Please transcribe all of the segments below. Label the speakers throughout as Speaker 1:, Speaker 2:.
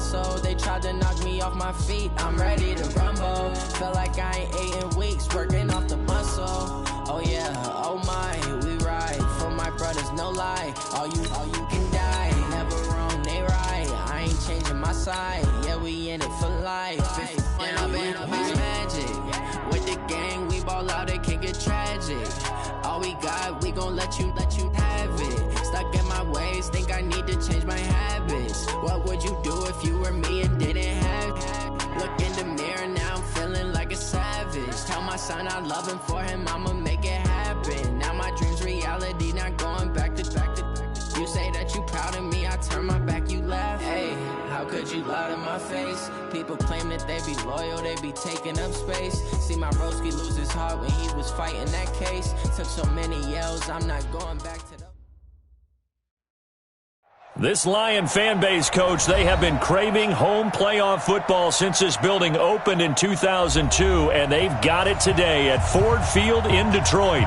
Speaker 1: hustle. They tried to knock me off my feet, I'm ready to rumble. Felt like I ain't ate in weeks, working off the muscle. Oh yeah, oh my, we ride for my brothers, no lie. All you can die, never wrong, they right. I ain't changing my side, yeah, we in it for life. When I been up is magic. With the gang, we ball out, it can get tragic. All we got, we gon' let you have it. Stuck in my ways, think I need to change my habits. What would you do if you were me and didn't have it? Look in the mirror, now I'm feeling like a savage. Tell my son I love him, for him I'ma make it happen. Now my dream's reality, not going back to. You say that you proud of me, I turn my back, you laugh. Hey, how could you lie to my face? People claim that they be loyal, they be taking up space. See my broski lose his heart when he was fighting that case. Took so many yells, I'm not going back to the...
Speaker 2: This Lion fan base, Coach, they have been craving home playoff football since this building opened in 2002, and they've got it today at Ford Field in Detroit.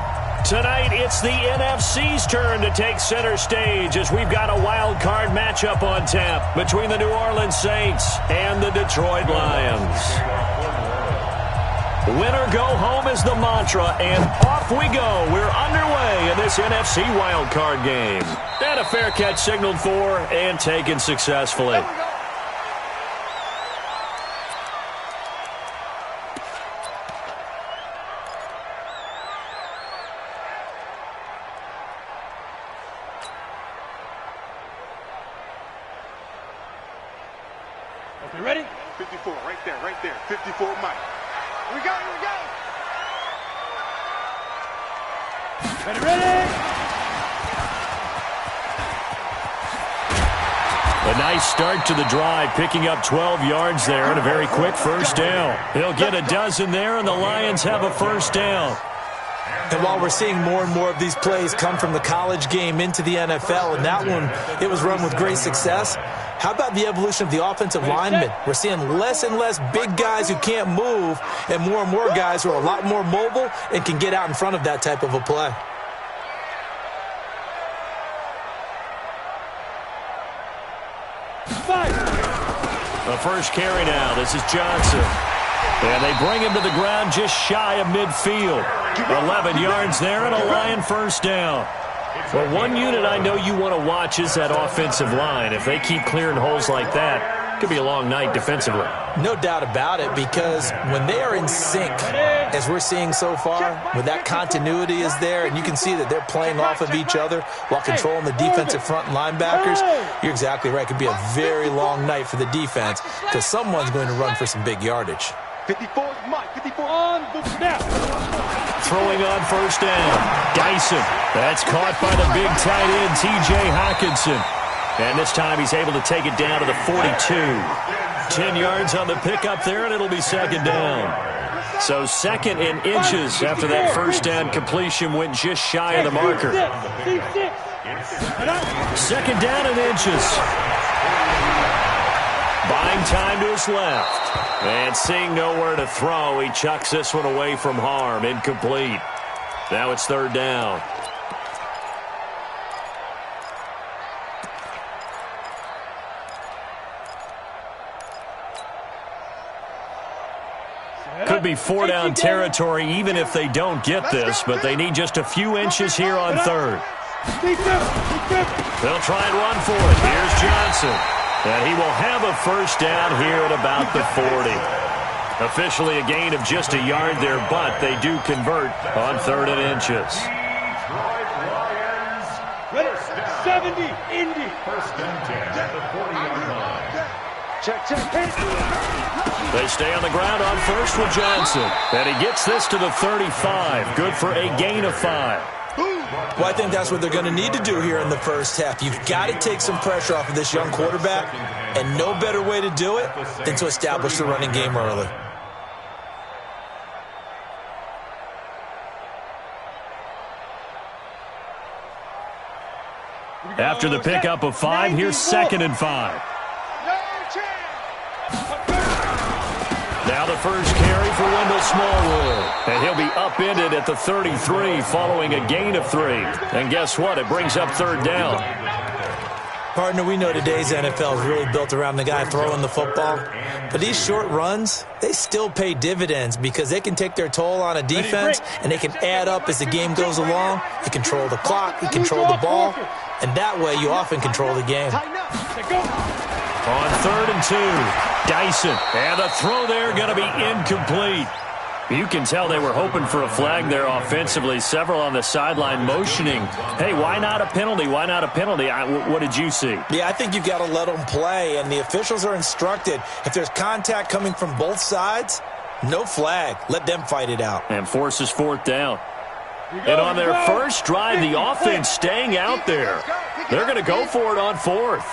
Speaker 2: Tonight, it's the NFC's turn to take center stage as we've got a wild card matchup on tap between the New Orleans Saints and the Detroit Lions. Winner go home is the mantra, and off we go. We're underway in this NFC wild card game. And a fair catch signaled for and taken successfully.
Speaker 3: Okay, ready? 54, right there. 54, Mike. Here we go. Ready?
Speaker 2: A nice start to the drive, picking up 12 yards there and a very quick first down. He'll get a dozen there, and the Lions have a first down.
Speaker 4: And while we're seeing more and more of these plays come from the college game into the NFL, and that one, it was run with great success, how about the evolution of the offensive linemen? We're seeing less and less big guys who can't move and more guys who are a lot more mobile and can get out in front of that type of a play.
Speaker 2: The first carry now. This is Johnson. And they bring him to the ground just shy of midfield. 11 yards there and a Lion first down. Well, one unit I know you want to watch is that offensive line. If they keep clearing holes like that, it could be a long night defensively.
Speaker 4: No doubt about it, because when they are in sync, as we're seeing so far, when that continuity is there, and you can see that they're playing off of each other while controlling the defensive front linebackers, you're exactly right. It could be a very long night for the defense because someone's going to run for some big yardage.
Speaker 3: 54 is Mike. 54 on the snap.
Speaker 2: Throwing on first down. Dyson. That's caught by the big tight end, T.J. Hockenson. And this time he's able to take it down to the 42. 10 yards on the pickup there, and it'll be second down. So second in inches after that first down completion went just shy of the marker. Second down in inches. Buying time to his left. And seeing nowhere to throw, he chucks this one away from harm. Incomplete. Now it's third down. Could be four-down territory even if they don't get this, but they need just a few inches here on third. They'll try and run for it. Here's Johnson. And he will have a first down here at about the 40. Officially a gain of just a yard there, but they do convert on third and inches.
Speaker 3: Ready? 70, Indy. First and 10 at the 40-yard line. Check.
Speaker 2: They stay on the ground on first with Johnson. And he gets this to the 35. Good for a gain of 5.
Speaker 4: Well, I think that's what they're going to need to do here in the first half. You've got to take some pressure off of this young quarterback, and no better way to do it than to establish the running game early.
Speaker 2: After the pickup of 5, here's second and 5. Now the first carry for Wendell Smallwood. And he'll be upended at the 33 following a gain of 3. And guess what? It brings up third down.
Speaker 4: Partner, we know today's NFL is really built around the guy throwing the football. But these short runs, they still pay dividends because they can take their toll on a defense and they can add up as the game goes along. You control the clock, you control the ball, and that way you often control the game.
Speaker 2: On 3rd and 2, Dyson. And the throw there going to be incomplete. You can tell they were hoping for a flag there offensively. Several on the sideline motioning, hey, why not a penalty? Why not a penalty? What did you see?
Speaker 4: Yeah, I think you've got to let them play, and the officials are instructed. If there's contact coming from both sides, no flag. Let them fight it out.
Speaker 2: And forces 4th down. And on their first drive, the offense staying out there. They're going to go for it on 4th.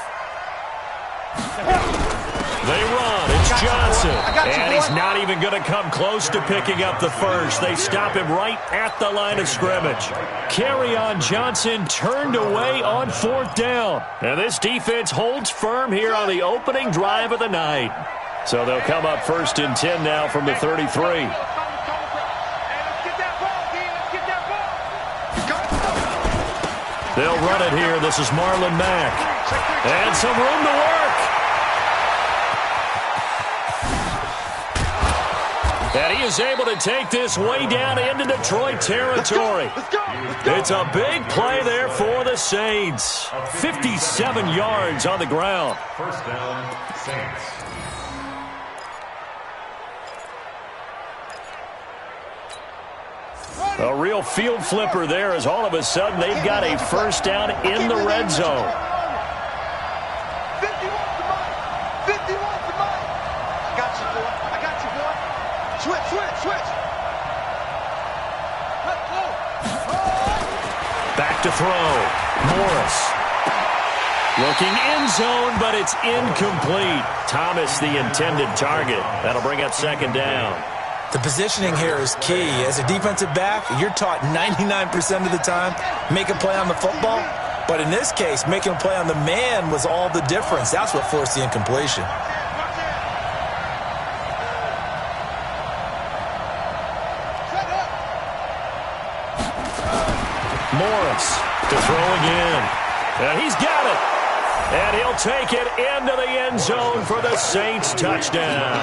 Speaker 2: They run. It's Johnson. And he's not even going to come close to picking up the first. They stop him right at the line of scrimmage. Kerryon Johnson turned away on 4th down. And this defense holds firm here on the opening drive of the night. So they'll come up 1st and 10 now from the 33. They'll run it here. This is Marlon Mack. And some room to work. And he is able to take this way down into Detroit territory. It's a big play there for the Saints. 57 yards on the ground.
Speaker 3: 1st down, Saints.
Speaker 2: A real field flipper there as all of a sudden they've got a 1st down in the red zone.
Speaker 5: 50 wants the mic. 50 wants the mic. I got you, boy. I got you, boy. Switch.
Speaker 2: Back to throw. Morris. Looking end zone, but it's incomplete. Thomas, the intended target. That'll bring up 2nd down.
Speaker 4: The positioning here is key. As a defensive back, you're taught 99% of the time, make a play on the football. But in this case, making a play on the man was all the difference. That's what forced the incompletion.
Speaker 2: Morris to throw again. And he's got it. And he'll take it into the end zone for the Saints touchdown.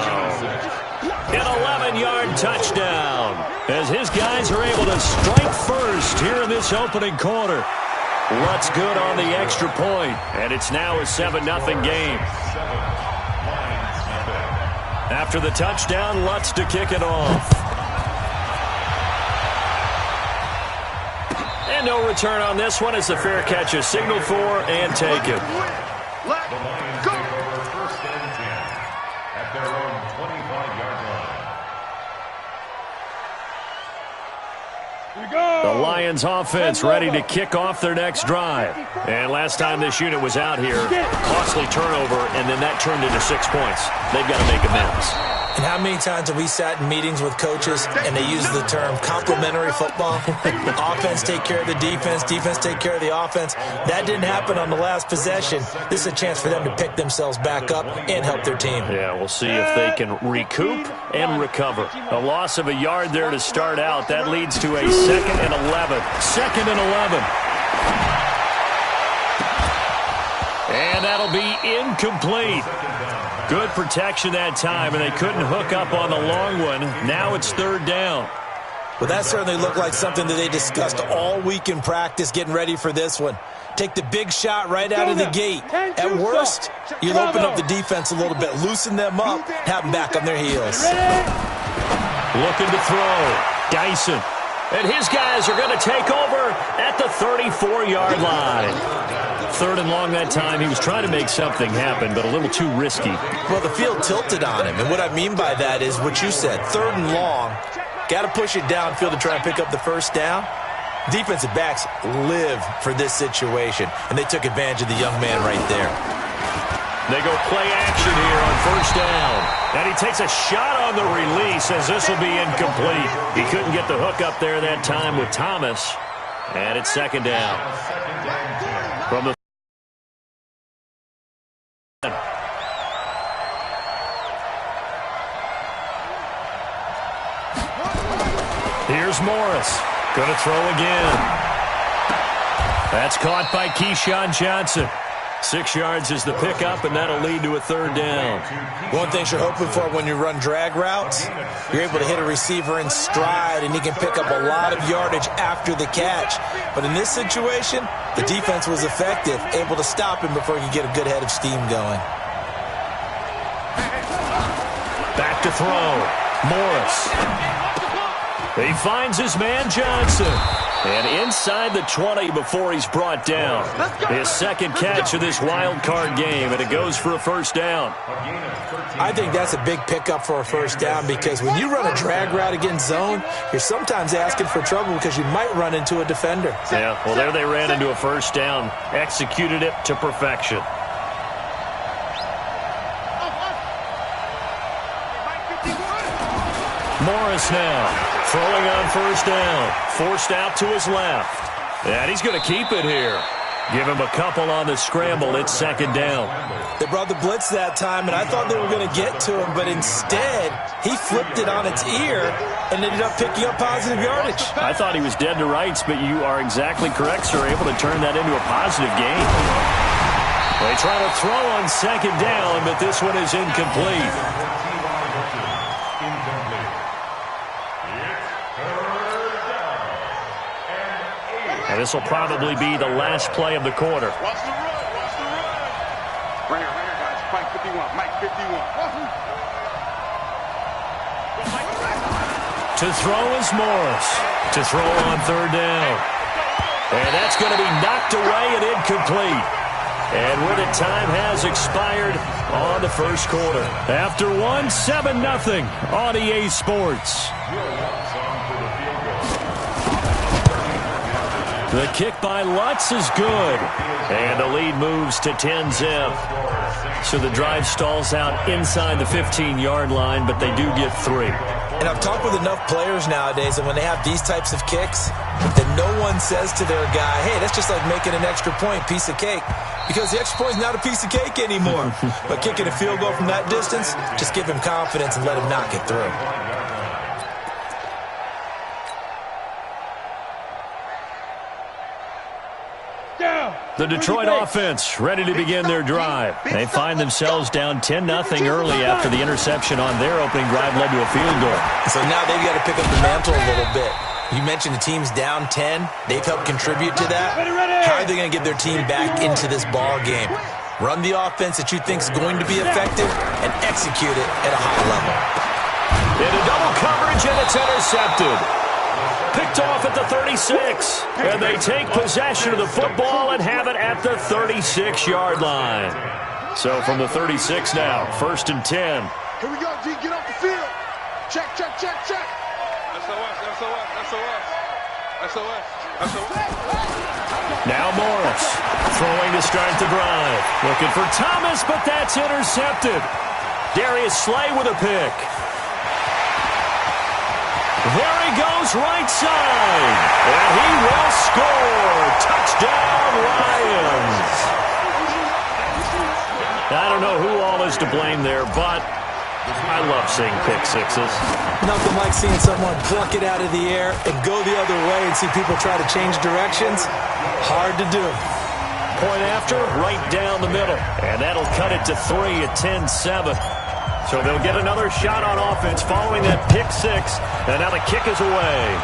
Speaker 2: An 11-yard touchdown as his guys are able to strike first here in this opening quarter. Lutz good on the extra point, and it's now a 7-0 game. After the touchdown, Lutz to kick it off. And no return on this one as the fair catch is signaled for and taken.
Speaker 3: The Lions take over 1st and 10 at their own 25-yard line.
Speaker 2: The Lions offense ready to kick off their next drive. And last time this unit was out here, costly turnover, and then that turned into 6 points. They've got to make amends.
Speaker 4: And how many times have we sat in meetings with coaches and they use the term complementary football? Offense take care of the defense, defense take care of the offense. That didn't happen on the last possession. This is a chance for them to pick themselves back up and help their team.
Speaker 2: Yeah, we'll see if they can recoup and recover. A loss of a yard there to start out. That leads to a 2nd and 11. 2nd and 11. And that'll be incomplete. Good protection that time, and they couldn't hook up on the long one. Now it's 3rd down.
Speaker 4: Well, that certainly looked like something that they discussed all week in practice getting ready for this one. Take the big shot right out of the gate. At worst, you'll open up the defense a little bit, loosen them up, have them back on their heels.
Speaker 2: Looking to throw. Dyson. And his guys are going to take over at the 34-yard line. 3rd and long that time. He was trying to make something happen, but a little too risky.
Speaker 4: Well, the field tilted on him, and what I mean by that is what you said. 3rd and long, got to push it downfield to try and pick up the 1st down. Defensive backs live for this situation, and they took advantage of the young man right there.
Speaker 2: They go play action here on 1st down. And he takes a shot on the release as this will be incomplete. He couldn't get the hook up there that time with Thomas. And it's 2nd down. From the here's Morris. Going to throw again. That's caught by Keyshawn Johnson. 6 yards is the pickup, and that'll lead to a third down.
Speaker 4: One thing you're hoping for when you run drag routes, you're able to hit a receiver in stride, and he can pick up a lot of yardage after the catch. But in this situation, the defense was effective, able to stop him before he could get a good head of steam going.
Speaker 2: Back to throw. Morris. He finds his man Johnson. And inside the 20 before he's brought down. His second catch of this wild card game, and it goes for a first down.
Speaker 4: I think that's a big pickup for a first down because when you run a drag route against zone, you're sometimes asking for trouble because you might run into a defender.
Speaker 2: Yeah, well, there they ran into a first down. Executed it to perfection. Morris now. Throwing on first down. Forced out to his left. And he's going to keep it here. Give him a couple on the scramble. It's second down.
Speaker 4: They brought the blitz that time, and I thought they were going to get to him, but instead, he flipped it on its ear and ended up picking up positive yardage.
Speaker 2: I thought he was dead to rights, but you are exactly correct, sir. Able to turn that into a positive gain. They try to throw on second down, but this one is incomplete. And this will probably be the last play of the quarter.
Speaker 5: Watch the run. Watch the run. Right here, guys. Mike 51. Mike 51.
Speaker 2: To throw is Morris. To throw on third down. And that's going to be knocked away and incomplete. And where the time has expired on the first quarter. After one, 7-0 on EA Sports. The kick by Lutz is good. And the lead moves to 10-zip. So the drive stalls out inside the 15-yard line, but they do get 3.
Speaker 4: And I've talked with enough players nowadays, and when they have these types of kicks, that no one says to their guy, hey, that's just like making an extra point, piece of cake. Because the extra point is not a piece of cake anymore. But kicking a field goal from that distance, just give him confidence and let him knock it through.
Speaker 2: The Detroit offense ready to begin their drive. They find themselves down 10-0 early after the interception on their opening drive led to a field goal.
Speaker 4: So now they've got to pick up the mantle a little bit. You mentioned the team's down 10. They've helped contribute to that. How are they going to get their team back into this ball game? Run the offense that you think is going to be effective and execute it at a high level.
Speaker 2: Into double coverage, and it's intercepted. Picked off at the 36, and they take possession of the football and have it at the 36-yard line. So from the 36 now, 1st and 10.
Speaker 5: Here we go, G. Get off the field. Check, check, check, check. SOS.
Speaker 2: Now Morris throwing to start the drive. Looking for Thomas, but that's intercepted. Darius Slay with a pick. There he goes, right side. And he will score. Touchdown, Lions. I don't know who all is to blame there, but I love seeing pick sixes.
Speaker 4: Nothing like seeing someone pluck it out of the air and go the other way and see people try to change directions. Hard to do.
Speaker 2: Point after, right down the middle. And that'll cut it to 3 at 10-7. So they'll get another shot on offense following that pick six. And now the kick is away.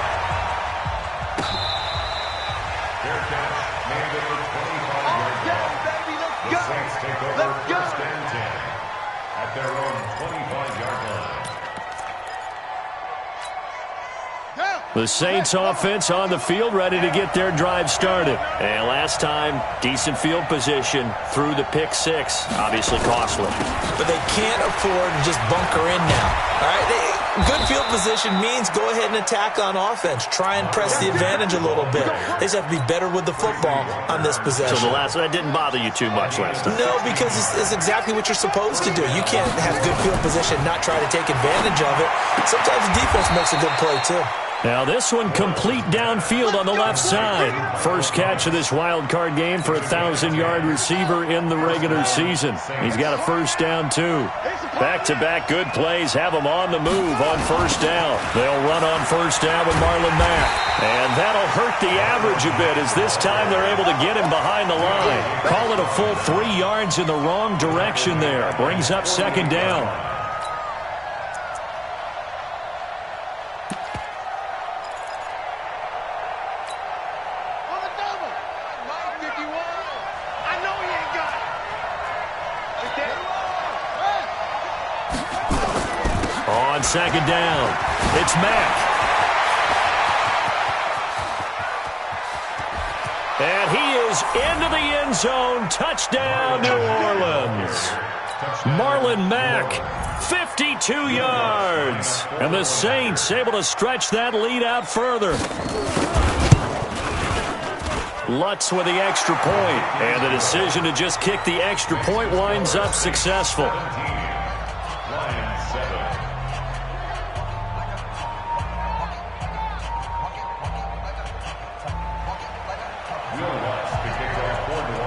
Speaker 3: At their own 25-yard line.
Speaker 2: The Saints offense on the field ready to get their drive started. And last time, decent field position through the pick six. Obviously costly.
Speaker 4: But they can't afford to just bunker in now. All right, good field position means go ahead and attack on offense. Try and press the advantage a little bit. They just have to be better with the football on this possession.
Speaker 2: So that didn't bother you too much last time?
Speaker 4: No, because it's exactly what you're supposed to do. You can't have good field position and not try to take advantage of it. Sometimes the defense makes a good play, too.
Speaker 2: Now this one complete downfield on the left side. First catch of this wild card game for a 1,000-yard receiver in the regular season. He's got a first down, too. Back-to-back good plays have him on the move on first down. They'll run on first down with Marlon Mack. And that'll hurt the average a bit as this time they're able to get him behind the line. Call it a full 3 yards in the wrong direction there. Brings up second down. On second down, it's Mack. And he is into the end zone. Touchdown, New Orleans. Marlon Mack, 52 yards. And the Saints able to stretch that lead out further. Lutz with the extra point. And the decision to just kick the extra point winds up successful.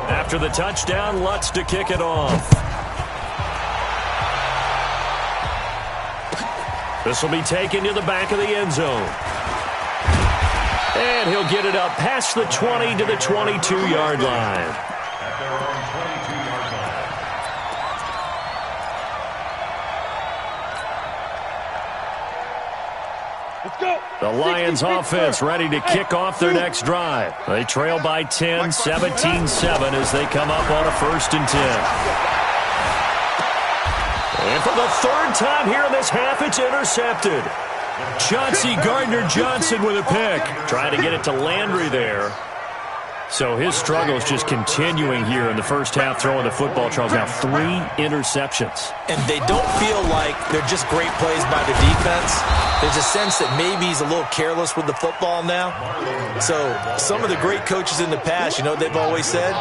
Speaker 2: After the touchdown, Lutz to kick it off. This will be taken to the back of the end zone. And he'll get it up past the 20 to the 22-yard line. The Lions offense ready to kick off their next drive. They trail by 10, 17-7 as they come up on a 1st and 10. And for the 3rd time here in this half, it's intercepted. Chauncey Gardner-Johnson with a pick. Trying to get it to Landry there. So his struggle is just continuing here in the first half, throwing the football. Charles, now 3 interceptions.
Speaker 4: And they don't feel like they're just great plays by the defense. There's a sense that maybe he's a little careless with the football now. So some of the great coaches in the past, you know, they've always said,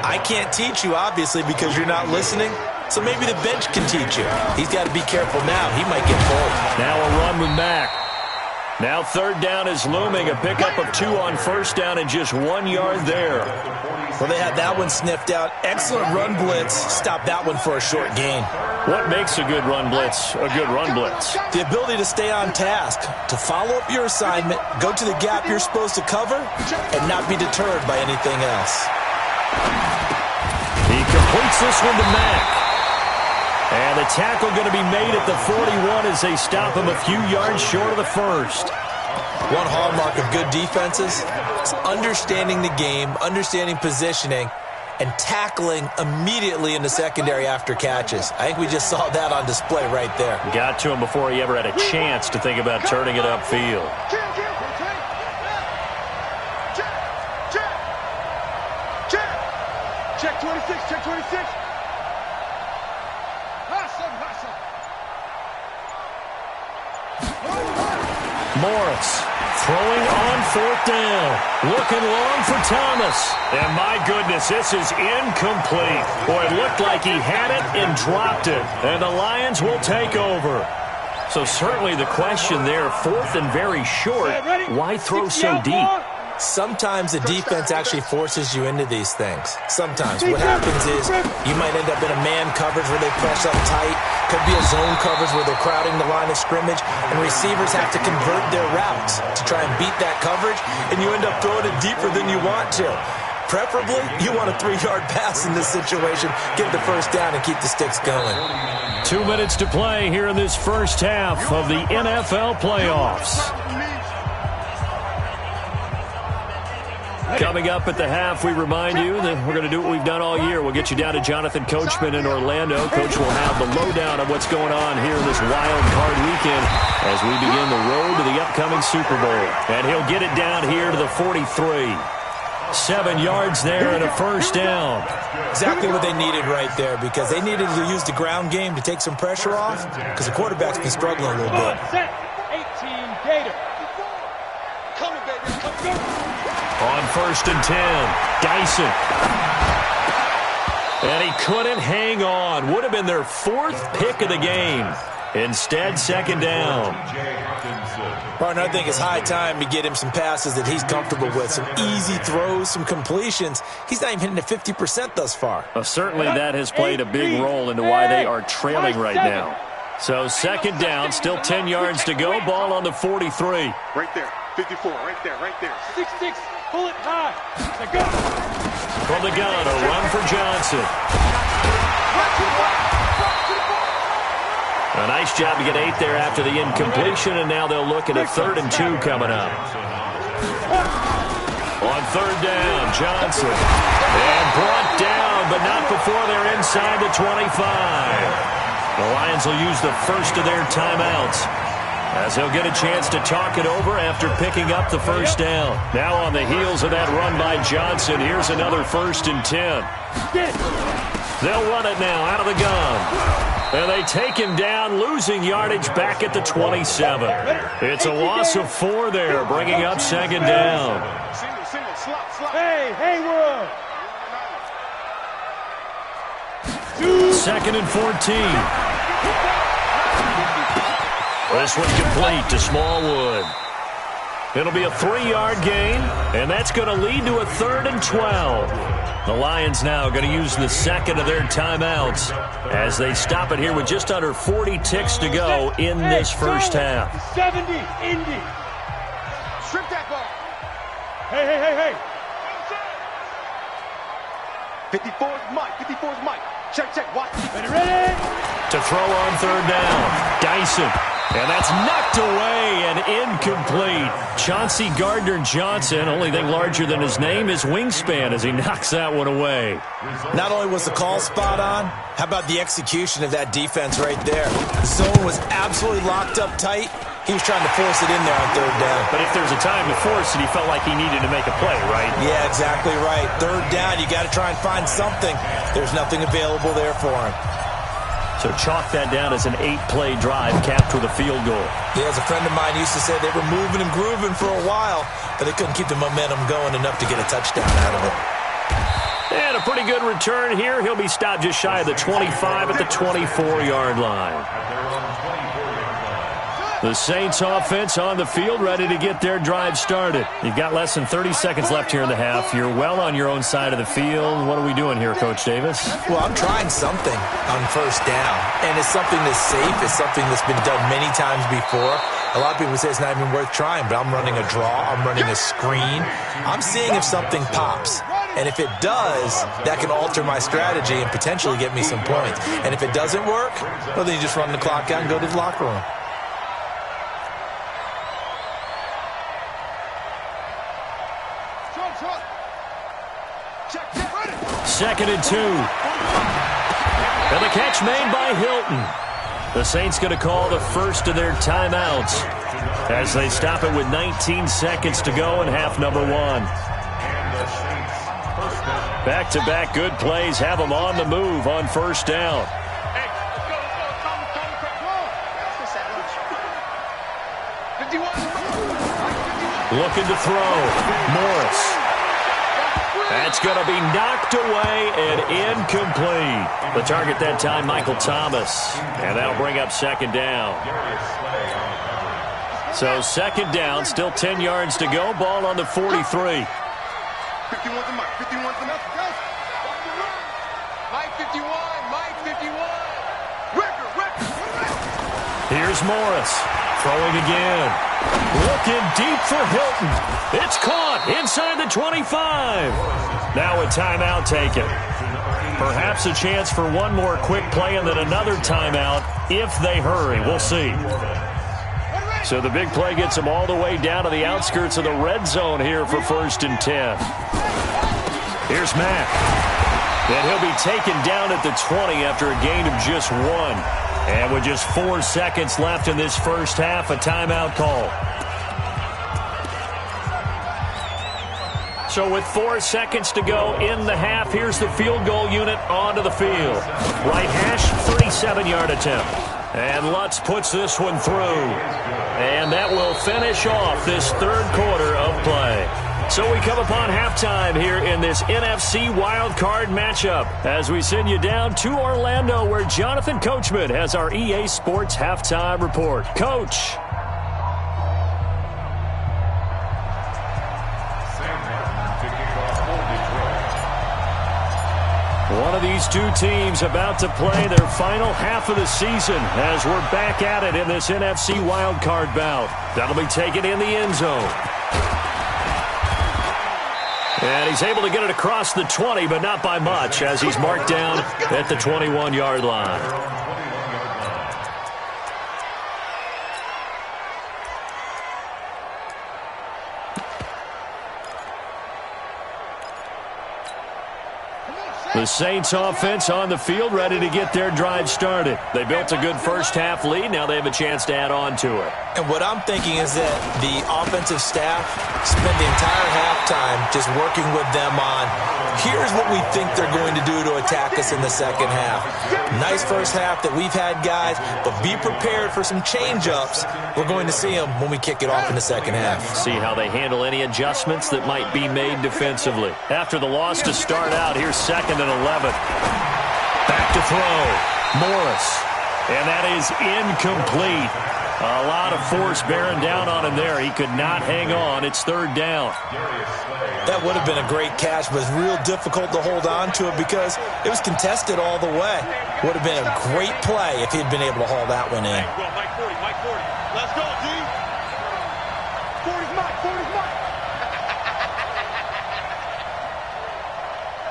Speaker 4: I can't teach you, obviously, because you're not listening. So maybe the bench can teach you. He's got to be careful now. He might get pulled.
Speaker 2: Now a run with Mack. Now 3rd down is looming. A pickup of 2 on first down and just 1 yard there.
Speaker 4: Well, they had that one sniffed out. Excellent run blitz. Stop that one for a short gain.
Speaker 2: What makes a good run blitz a good run blitz?
Speaker 4: The ability to stay on task, to follow up your assignment, go to the gap you're supposed to cover, and not be deterred by anything else.
Speaker 2: He completes this one to Mack. And the tackle going to be made at the 41 as they stop him a few yards short of the first.
Speaker 4: One hallmark of good defenses is understanding the game, understanding positioning, and tackling immediately in the secondary after catches. I think we just saw that on display right there.
Speaker 2: Got to him before he ever had a chance to think about turning it upfield.
Speaker 5: Check 26, check 26.
Speaker 2: Morris throwing on 4th down. Looking long for Thomas. And my goodness, this is incomplete. Boy, it looked like he had it and dropped it. And the Lions will take over. So certainly the question there, 4th and very short, why throw so deep?
Speaker 4: Sometimes the defense actually forces you into these things. Sometimes. What happens is you might end up in a man coverage where they press up tight. Could be a zone coverage where they're crowding the line of scrimmage, and receivers have to convert their routes to try and beat that coverage, and you end up throwing it deeper than you want to. Preferably, you want a 3-yard pass in this situation. Get the first down and keep the sticks going.
Speaker 2: 2 minutes to play here in this first half of the NFL playoffs. Coming up at the half, we remind you that we're going to do what we've done all year. We'll get you down to Jonathan Coachman in Orlando. Coach will have the lowdown of what's going on here in this wild card weekend as we begin the road to the upcoming Super Bowl. And he'll get it down here to the 43. 7 yards there and a first down.
Speaker 4: Exactly what they needed right there, because they needed to use the ground game to take some pressure off, because the quarterback's been struggling a little bit.
Speaker 5: 18 Gator. Coming, baby. Come.
Speaker 2: On 1st and 10, Dyson. And he couldn't hang on. Would have been their 4th pick of the game. Instead, second down.
Speaker 4: Partner, I think it's high time to get him some passes that he's comfortable with, some easy throws, some completions. He's not even hitting at 50% thus far.
Speaker 2: Well, certainly that has played a big role into why they are trailing right now. So second down, still 10 yards to go. Ball on the 43.
Speaker 5: Right there, 54, right there, right there.
Speaker 3: 6-6, pull it high. Go.
Speaker 2: From the gun, a run for Johnson. A nice job to get 8 there after the incompletion, and now they'll look at a 3rd and 2 coming up. On 3rd down, Johnson. And brought down, but not before they're inside the 25. The Lions will use the first of their timeouts, as they'll get a chance to talk it over after picking up the first down. Now on the heels of that run by Johnson, here's another 1st and 10. They'll run it now out of the gun. And they take him down, losing yardage back at the 27. It's a loss of 4 there, bringing up second down.
Speaker 3: Hey, World.
Speaker 2: 2nd and 14. This one complete to Smallwood. It'll be a 3-yard gain, and that's going to lead to a 3rd and 12. The Lions now going to use the second of their timeouts as they stop it here with just under 40 ticks to go in this first half.
Speaker 3: 70, Indy.
Speaker 5: Strip that ball.
Speaker 3: Hey.
Speaker 5: 54 is Mike, 54 is Mike. Check, watch.
Speaker 3: Ready?
Speaker 2: To throw on 3rd down, Dyson. And that's knocked away and incomplete. Chauncey Gardner-Johnson, only thing larger than his name is wingspan as he knocks that one away.
Speaker 4: Not only was the call spot on, how about the execution of that defense right there? The zone was absolutely locked up tight. He was trying to force it in there on 3rd down.
Speaker 2: But if there's a time to force it, he felt like he needed to make a play, right?
Speaker 4: Yeah, exactly right. 3rd down, you got to try and find something. There's nothing available there for him.
Speaker 2: So chalk that down as an 8-play drive capped with a field goal.
Speaker 4: Yeah, as a friend of mine used to say, they were moving and grooving for a while, but they couldn't keep the momentum going enough to get a touchdown out of it.
Speaker 2: And a pretty good return here. He'll be stopped just shy of the 25 at the 24-yard line. The Saints offense on the field, ready to get their drive started. You've got less than 30 seconds left here in the half. You're well on your own side of the field. What are we doing here, Coach Davis?
Speaker 4: Well, I'm trying something on 1st down, and it's something that's safe. It's something that's been done many times before. A lot of people say it's not even worth trying, but I'm running a draw. I'm running a screen. I'm seeing if something pops. And if it does, that can alter my strategy and potentially get me some points. And if it doesn't work, well, then you just run the clock out and go to the locker room.
Speaker 2: Second and 2. And the catch made by Hilton. The Saints going to call the first of their timeouts as they stop it with 19 seconds to go in half number 1. Back-to-back good plays have them on the move on 1st down. Looking to throw. Morris. That's going to be knocked away and incomplete. The target that time, Michael Thomas. And that'll bring up second down. So second down, still 10 yards to go. Ball on the 43.
Speaker 5: 51 to Mike, 51 to Mike. Mike 51, Mike 51.
Speaker 2: Here's Morris. Throwing again. Looking deep for Hilton. It's caught inside the 25. Now a timeout taken. Perhaps a chance for one more quick play and then another timeout if they hurry. We'll see. So the big play gets them all the way down to the outskirts of the red zone here for 1st and 10. Here's Mack. And he'll be taken down at the 20 after a gain of just 1. And with just 4 seconds left in this first half, a timeout call. So with 4 seconds to go in the half, here's the field goal unit onto the field. Right hash, 37-yard attempt. And Lutz puts this one through. And that will finish off this 3rd quarter of play. So we come upon halftime here in this NFC wildcard matchup as we send you down to Orlando where Jonathan Coachman has our EA Sports halftime report. Coach. One of these two teams about to play their final half of the season as we're back at it in this NFC wildcard bout. That'll be taken in the end zone. And he's able to get it across the 20, but not by much as he's marked down at the 21-yard line. The Saints offense on the field, ready to get their drive started. They built a good first-half lead. Now they have a chance to add on to it.
Speaker 4: And what I'm thinking is that the offensive staff spent the entire halftime just working with them on, here's what we think they're going to do to attack us in the second half. Nice first half that we've had, guys, but be prepared for some change-ups. We're going to see them when we kick it off in the second half.
Speaker 2: See how they handle any adjustments that might be made defensively. After the loss to start out, here's 2nd and 11. Back to throw. Morris. And that is incomplete. A lot of force bearing down on him there. He could not hang on. It's 3rd down.
Speaker 4: That would have been a great catch, but it's real difficult to hold on to it because it was contested all the way. Would have been a great play if he'd been able to haul that one in.
Speaker 5: Mike 40, Mike 40. Let's go, D. 40's Mike, 40's Mike.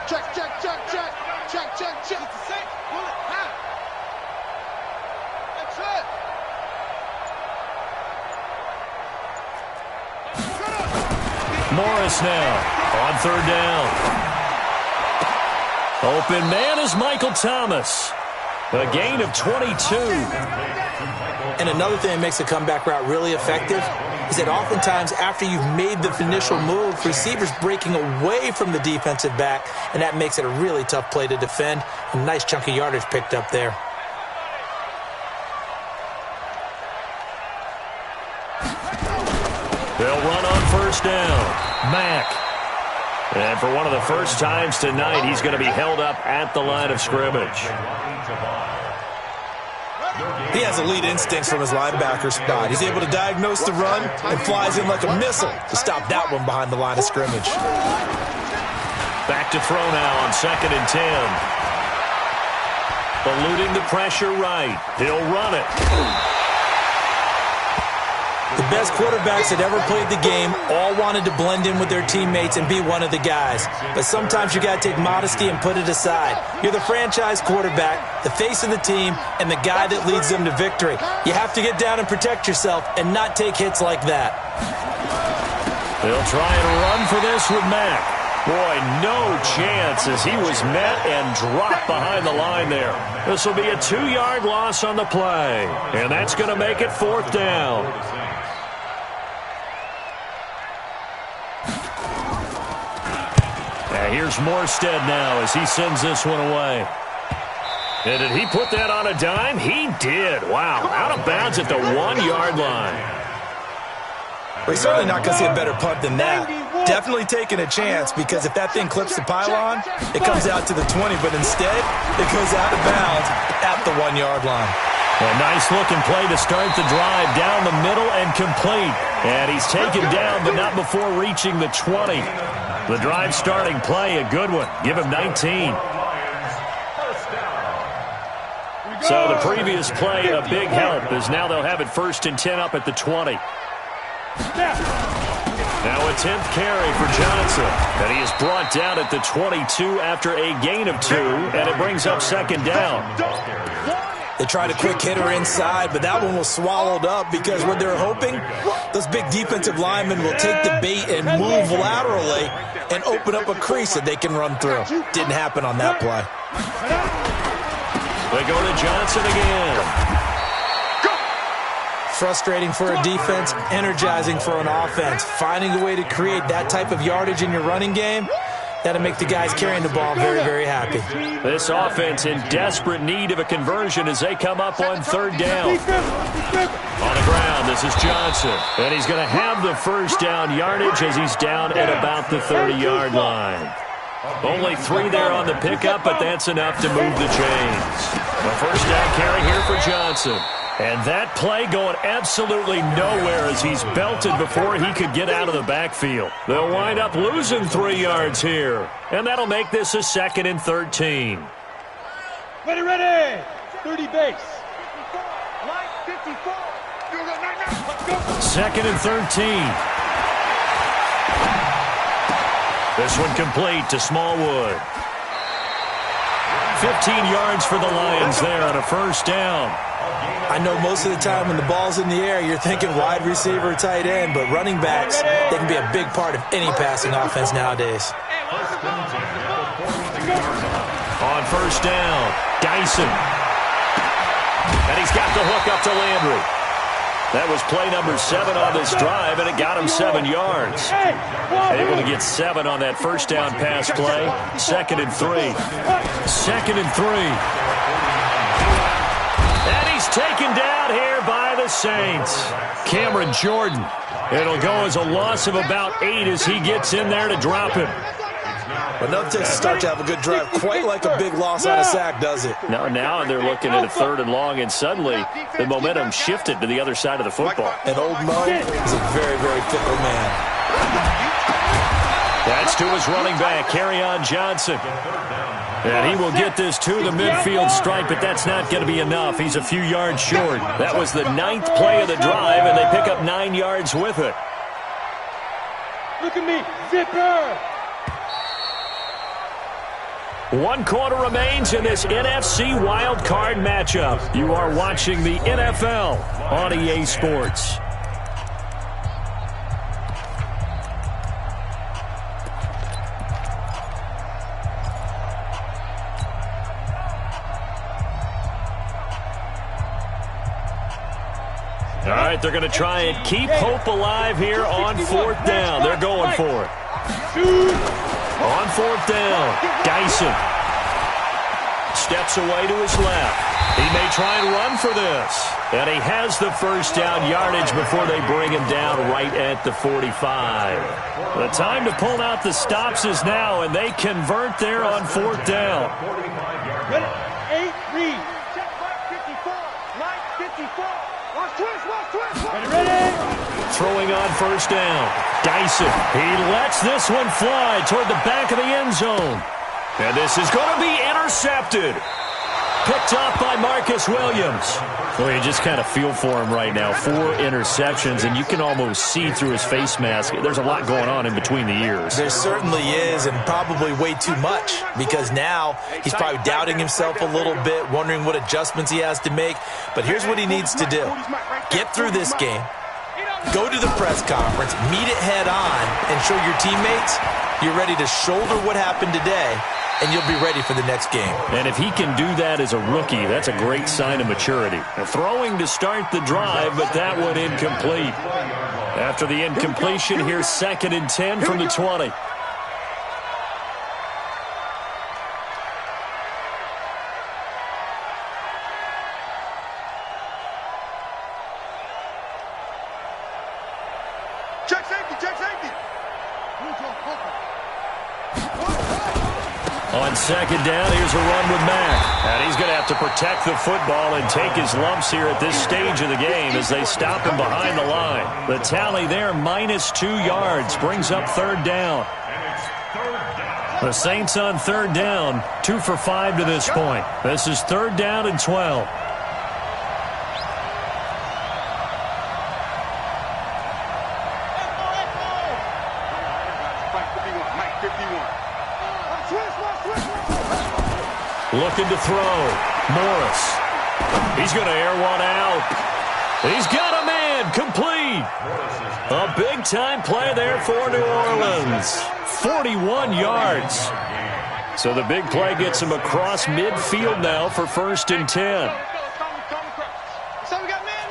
Speaker 5: Check, check, check, check. Check, check, check. It's the Saints. Pull it. Half. That's it.
Speaker 2: Morris now on 3rd down. Open man is Michael Thomas. A gain of 22.
Speaker 4: And another thing that makes the comeback route really effective is that oftentimes after you've made the initial move, receivers breaking away from the defensive back, and that makes it a really tough play to defend. A nice chunk of yardage picked up there.
Speaker 2: They'll run on 1st down. Mack. And for one of the first times tonight, he's going to be held up at the line of scrimmage.
Speaker 4: He has elite instincts from his linebacker spot. He's able to diagnose the run and flies in like a missile to stop that one behind the line of scrimmage.
Speaker 2: Back to throw now on 2nd and 10. Eluding the pressure right. He'll run it.
Speaker 4: The best quarterbacks that ever played the game all wanted to blend in with their teammates and be one of the guys. But sometimes you got to take modesty and put it aside. You're the franchise quarterback, the face of the team, and the guy that leads them to victory. You have to get down and protect yourself and not take hits like that.
Speaker 2: They'll try and run for this with Mack. Boy, no chance as he was met and dropped behind the line there. This will be a 2-yard loss on the play, and that's going to make it 4th down. Here's Morstead now as he sends this one away. And did he put that on a dime? He did. Wow, out of bounds at the 1-yard line.
Speaker 4: Well, he's certainly not going to see a better punt than that. Definitely taking a chance because if that thing clips the pylon, it comes out to the 20, but instead it goes out of bounds at the 1-yard line.
Speaker 2: A nice-looking play to start the drive down the middle and complete. And he's taken down, but not before reaching the 20. The drive starting play, a good one. Give him 19. So the previous play, a big help, as now they'll have it 1st and 10 up at the 20. Now a 10th carry for Johnson. And he is brought down at the 22 after a gain of 2, and it brings up 2nd down.
Speaker 4: They tried a quick hitter inside, but that one was swallowed up because what they're hoping, those big defensive linemen will take the bait and move laterally and open up a crease that they can run through. Didn't happen on that play.
Speaker 2: They go to Johnson again.
Speaker 4: Frustrating for a defense, energizing for an offense. Finding a way to create that type of yardage in your running game, That'll make the guys carrying the ball very, very happy.
Speaker 2: This offense in desperate need of a conversion as they come up on third down. On the ground, this is Johnson. And he's going to have the first down yardage as he's down at about the 30-yard line. Only 3 there on the pickup, but that's enough to move the chains. The first down carry here for Johnson. And that play going absolutely nowhere as he's belted before he could get out of the backfield. They'll wind up losing 3 yards here. And that'll make this a 2nd and 13.
Speaker 3: Ready. 30 base.
Speaker 2: 2nd and 13. This one complete to Smallwood. 15 yards for the Lions there on a first down.
Speaker 4: I know most of the time when the ball's in the air, you're thinking wide receiver, tight end, but running backs, they can be a big part of any passing offense nowadays.
Speaker 2: On first down, Dyson. And he's got the hook up to Landry. That was play number 7 on this drive, and it got him 7 yards. Able to get 7 on that first down pass play. 2nd and 3. 2nd and 3. And he's taken down here by the Saints. Cameron Jordan. It'll go as a loss of about 8 as he gets in there to drop him.
Speaker 4: Enough to start to have a good drive, quite like a big loss on a sack, does it?
Speaker 2: Now they're looking at a 3rd and long, and suddenly the momentum shifted to the other side of the football.
Speaker 4: And old Mo is a very, very fickle man.
Speaker 2: That's to his running back, Kerryon Johnson. And he will get this to the midfield stripe, but that's not going to be enough. He's a few yards short. That was the 9th play of the drive, and they pick up 9 yards with it.
Speaker 3: Look at me, zipper!
Speaker 2: 1 quarter remains in this NFC Wild Card matchup. You are watching the NFL on EA Sports. All right, they're going to try and keep hope alive here on 4th down. They're going for it. On 4th down, Dyson steps away to his left. He may try and run for this. And he has the first down yardage before they bring him down right at the 45. The time to pull out the stops is now, and they convert there on 4th down.
Speaker 3: 8 read. Check 54. 54. Watch twist. Ready.
Speaker 2: Throwing on first down. Dyson. He lets this one fly toward the back of the end zone. And this is going to be intercepted. Picked up by Marcus Williams. Well, you just kind of feel for him right now. 4 interceptions, and you can almost see through his face mask. There's a lot going on in between the ears.
Speaker 4: There certainly is, and probably way too much, because now he's probably doubting himself a little bit, wondering what adjustments he has to make. But here's what he needs to do. Get through this game. Go to the press conference, meet it head on, and show your teammates you're ready to shoulder what happened today, and you'll be ready for the next game. And
Speaker 2: if he can do that as a rookie, that's a great sign of maturity. Throwing to start the drive, but that one incomplete. After the incompletion, here's 2nd and 10 from the 20.
Speaker 5: Check safety.
Speaker 2: On 2nd down, here's a run with Mack. And he's going to have to protect the football and take his lumps here at this stage of the game as they stop him behind the line. The tally there, -2 yards, brings up 3rd down. The Saints on 3rd down, 2 for 5 to this point. This is 3rd down and 12. Looking to throw. Morris. He's going to air one out. He's got a man. Complete. A big-time play there for New Orleans. 41 yards. So the big play gets him across midfield now for 1st and 10.
Speaker 5: So we got man.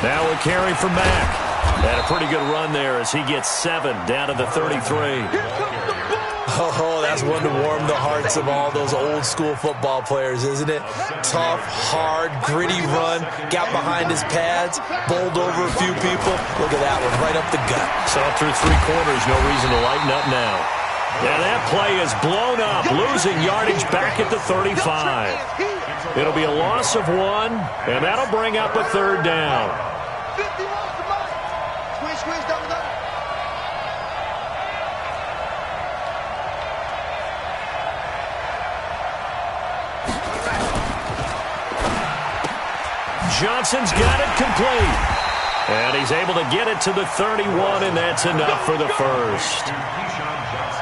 Speaker 2: Now a carry for Mack. And a pretty good run there as he gets 7 down to the 33.
Speaker 4: Oh, that's one to warm the hearts of all those old school football players, isn't it? Tough, hard, gritty run, got behind his pads, bowled over a few people. Look at that one, right up the gut.
Speaker 2: So through 3 quarters, no reason to lighten up now. And that play is blown up, losing yardage back at the 35. It'll be a loss of 1, and that'll bring up a 3rd down.
Speaker 5: Squeeze, double.
Speaker 2: Johnson's got it complete. And he's able to get it to the 31, and that's enough for the first.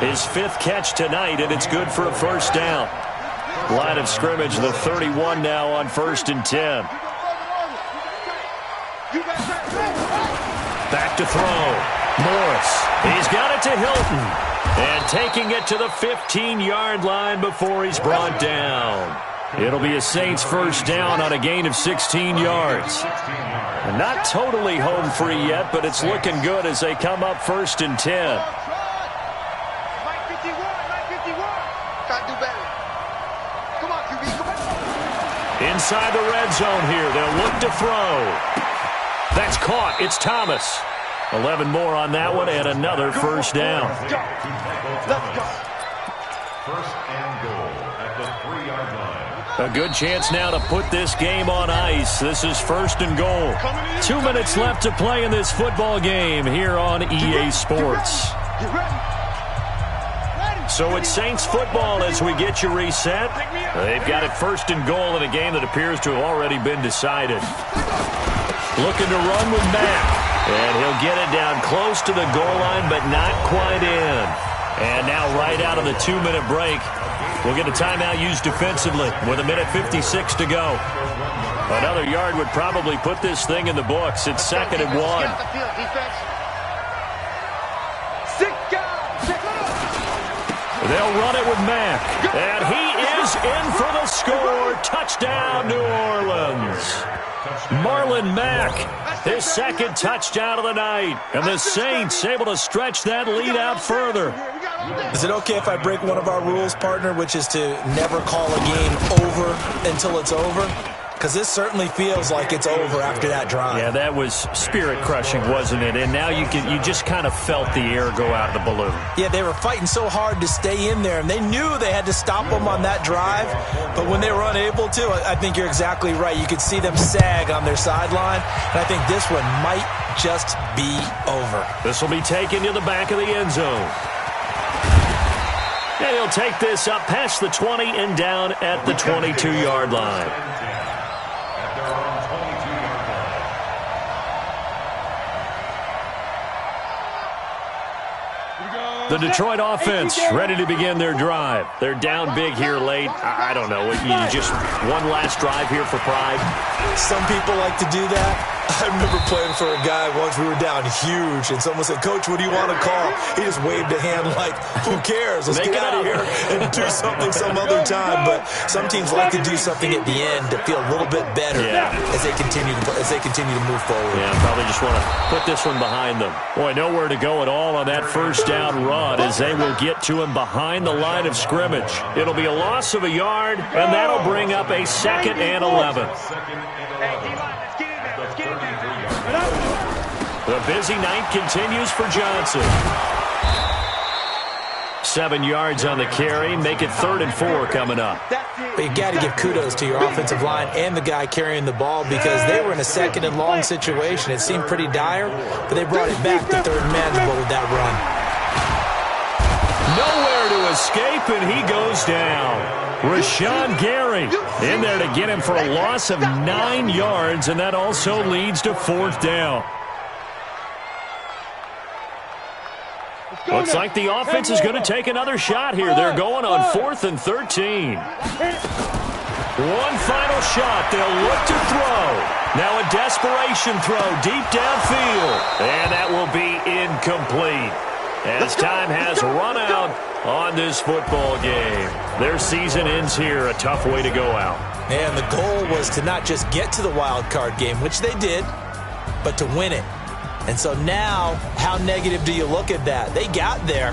Speaker 2: His 5th catch tonight, and it's good for a 1st down. Line of scrimmage, the 31 now on 1st and 10. Back to throw. Morris. He's got it to Hilton. And taking it to the 15-yard line before he's brought down. It'll be a Saints 1st down on a gain of 16 yards. And not totally home free yet, but it's looking good as they come up 1st and 10. Inside the red zone here. They'll look to throw. That's caught. It's Thomas. 11 more on that one and another 1st down.
Speaker 3: First and goal at the 3-yard line.
Speaker 2: A good chance now to put this game on ice. This is 1st and goal. 2 minutes left to play in this football game here on EA Sports. So it's Saints football as we get you reset. They've got it 1st and goal in a game that appears to have already been decided. Looking to run with Mack. And he'll get it down close to the goal line, but not quite in. And now right out of the 2-minute break, we'll get a timeout used defensively with 1:56 to go. Another yard would probably put this thing in the books. It's 2nd and 1. They'll run it with Mack. And he is in for the score. Touchdown, New Orleans. Marlon Mack, his 2nd touchdown of the night. And the Saints able to stretch that lead out further.
Speaker 4: Is it okay if I break one of our rules, partner, which is to never call a game over until it's over? Because this certainly feels like it's over after that drive.
Speaker 2: Yeah, that was spirit-crushing, wasn't it? And now you just kind of felt the air go out of the balloon.
Speaker 4: Yeah, they were fighting so hard to stay in there, and they knew they had to stop them on that drive. But when they were unable to, I think you're exactly right. You could see them sag on their sideline, and I think this one might just be over.
Speaker 2: This will be taken to the back of the end zone. And he'll take this up past the 20 and down at the 22-yard line. The Detroit offense ready to begin their drive. They're down big here late. I don't know. You just one last drive here for pride.
Speaker 4: Some people like to do that. I remember playing for a guy once. We were down huge, and someone said, "Coach, what do you want to call?" He just waved a hand like, "Who cares? Let's get out of here and do something some other time." But some teams like to do something at the end to feel a little bit better as they continue to move forward.
Speaker 2: Yeah, probably just want to put this one behind them. Boy, nowhere to go at all on that 1st down run as they will get to him behind the line of scrimmage. It'll be a loss of a yard, and that'll bring up a 2nd and 11. The busy night continues for Johnson. 7 yards on the carry. Make it 3rd and 4 coming up.
Speaker 4: But you got to give kudos to your offensive line and the guy carrying the ball because they were in a 2nd and long situation. It seemed pretty dire, but they brought it back to 3rd and manageable with that run.
Speaker 2: Nowhere to escape, and he goes down. Rashawn Gary in there to get him for a loss of 9 yards, and that also leads to 4th down. Looks like the offense is going to take another shot here. They're going on 4th and 13. One final shot. They'll look to throw. Now a desperation throw deep downfield. And that will be incomplete. As time has run out on this football game. Their season ends here. A tough way to go out.
Speaker 4: And the goal was to not just get to the wild card game, which they did, but to win it. And so now, how negative do you look at that? They got there.